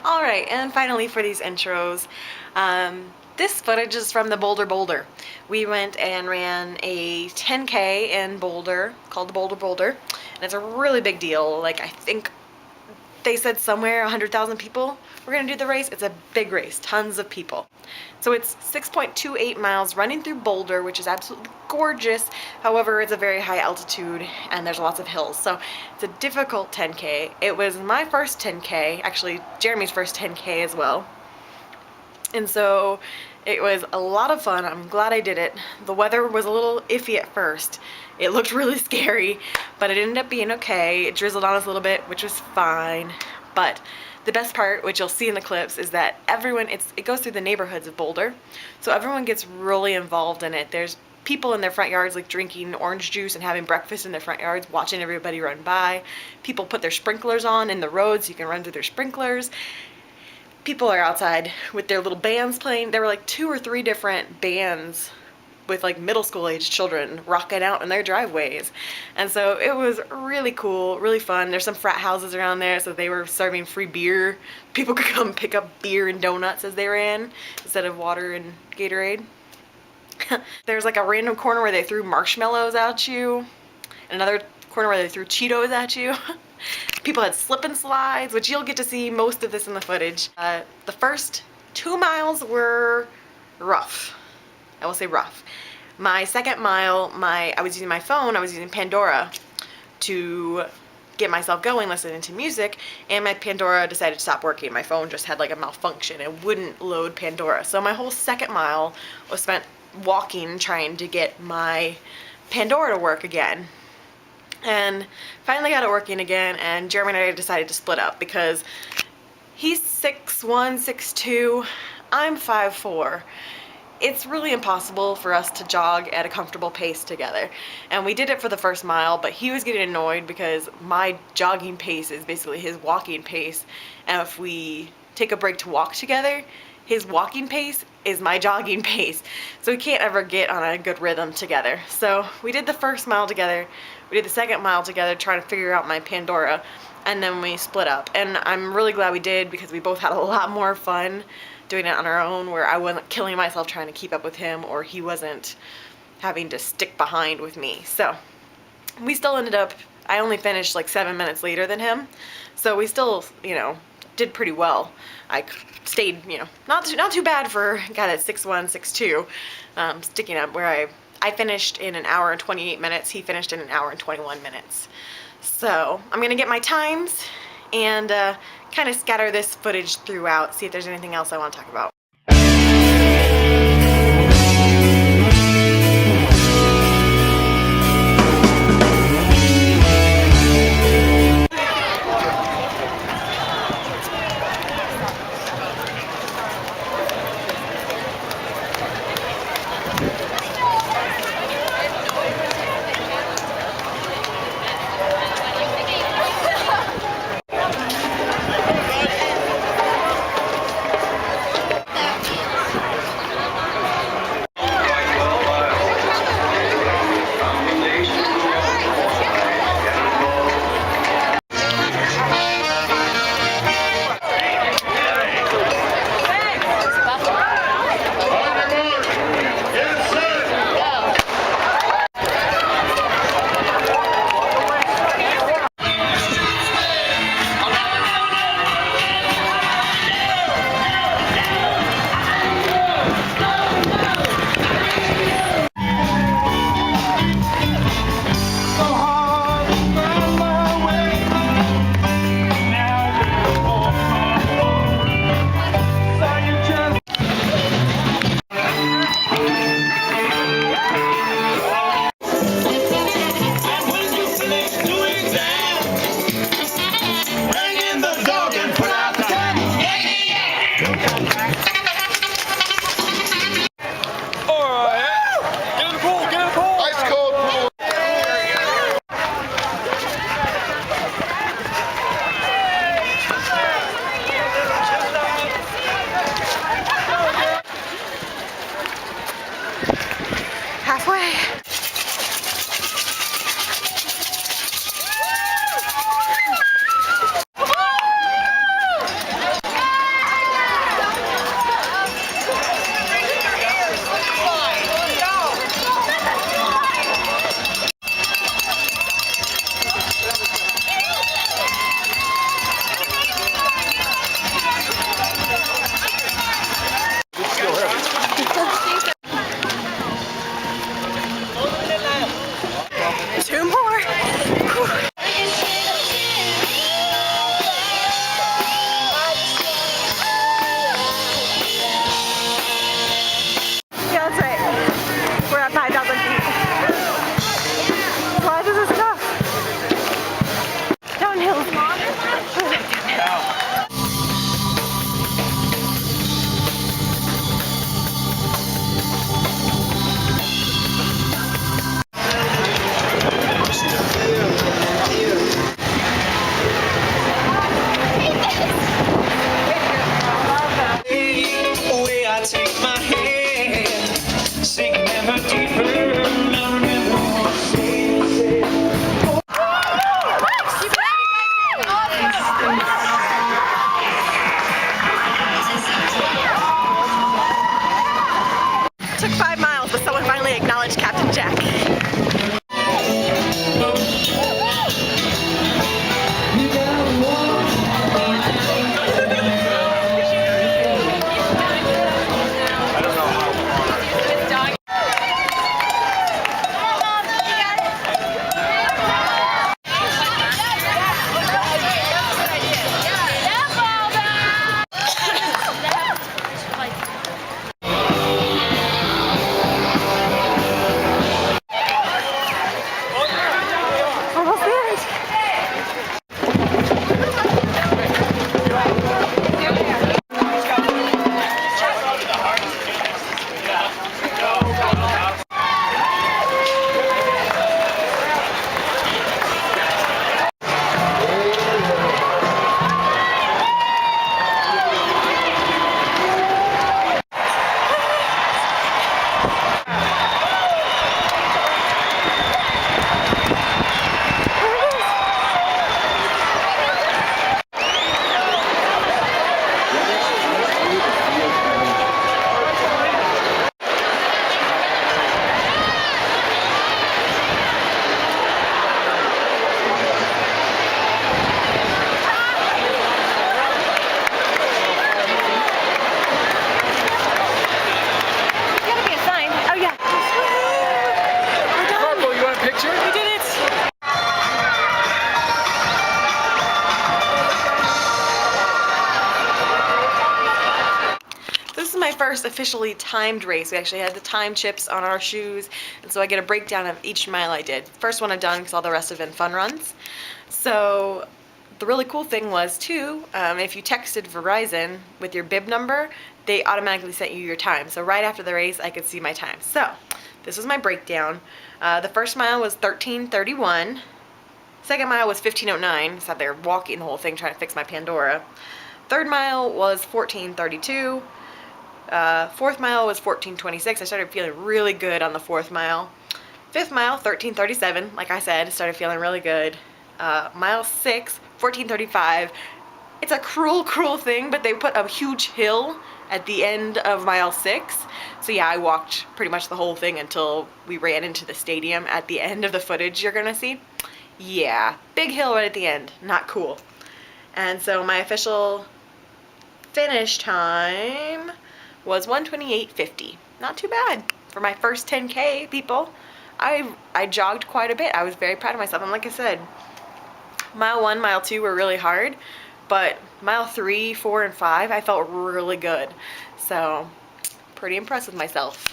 Alright, and finally for these intros, this footage is from the Bolder Boulder. We went and ran a 10K in Boulder called the Bolder Boulder, and it's a really big deal. Like, I think they said somewhere 100,000 people were going to do the race. It's a big race, tons of people. So it's 6.28 miles running through Boulder, which is absolutely gorgeous. However, it's a very high altitude and there's lots of hills. So it's a difficult 10K. It was my first 10K, actually Jeremy's first 10K as well. And so it was a lot of fun. I'm glad I did it. The weather was a little iffy at first. It looked really scary, but it ended up being okay. It drizzled on us a little bit, which was fine. But the best part, which you'll see in the clips, is that everyone, it goes through the neighborhoods of Boulder. So everyone gets really involved in it. There's people in their front yards like drinking orange juice and having breakfast in their front yards, watching everybody run by. People put their sprinklers on in the roads so you can run through their sprinklers. People are outside with their little bands playing. There were like 2 or 3 different bands with like middle school age children rocking out in their driveways. And so it was really cool, really fun. There's some frat houses around there, so they were serving free beer. People could come pick up beer and donuts as they ran instead of water and Gatorade. There's like a random corner where they threw marshmallows at you, and another corner where they threw Cheetos at you. People had slip and slides, which you'll get to see most of this in the footage. The first 2 miles were rough. I will say rough. My second mile, I was using my phone, I was using Pandora to get myself going, listening to music, and my Pandora decided to stop working. My phone just had like a malfunction. It wouldn't load Pandora. So my whole second mile was spent walking, trying to get my Pandora to work again. And finally got it working again, and Jeremy and I decided to split up because he's 6'1", 6'2", I'm 5'4". It's really impossible for us to jog at a comfortable pace together. And we did it for the first mile, but he was getting annoyed because my jogging pace is basically his walking pace. And if we take a break to walk together, his walking pace is my jogging pace. So we can't ever get on a good rhythm together. So we did the first mile together. We did the second mile together trying to figure out my Pandora. And then we split up. And I'm really glad we did because we both had a lot more fun doing it on our own, where I wasn't killing myself trying to keep up with him, or he wasn't having to stick behind with me. So we still ended up, I only finished like 7 minutes later than him. So we still, did pretty well. I stayed, not too bad for a guy that's 6'1", 6'2", sticking up, where I finished in 1 hour and 28 minutes. He finished in 1 hour and 21 minutes. So I'm gonna get my times and kind of scatter this footage throughout, see if there's anything else I want to talk about. my first officially timed race. We actually had the time chips on our shoes, and so I get a breakdown of each mile I did. First one I've done because all the rest have been fun runs. So the really cool thing was too, if you texted Verizon with your bib number, they automatically sent you your time. So right after the race, I could see my time. So this was my breakdown. The first mile was 13:31. Second mile was 15:09. Sat there walking the whole thing trying to fix my Pandora. Third mile was 14:32. Fourth mile was 14:26. I started feeling really good on the fourth mile. Fifth mile, 13:37. Like I said, started feeling really good. Mile 6, 14:35. It's a cruel, cruel thing, but they put a huge hill at the end of mile 6. So yeah, I walked pretty much the whole thing until we ran into the stadium at the end of the footage you're gonna see. Yeah, big hill right at the end. Not cool. And so my official finish time was 1:28:50. Not too bad for my first 10K, people. I jogged quite a bit. I was very proud of myself. And like I said, mile 1, mile 2 were really hard, but mile 3, 4, and 5, I felt really good. So, pretty impressed with myself.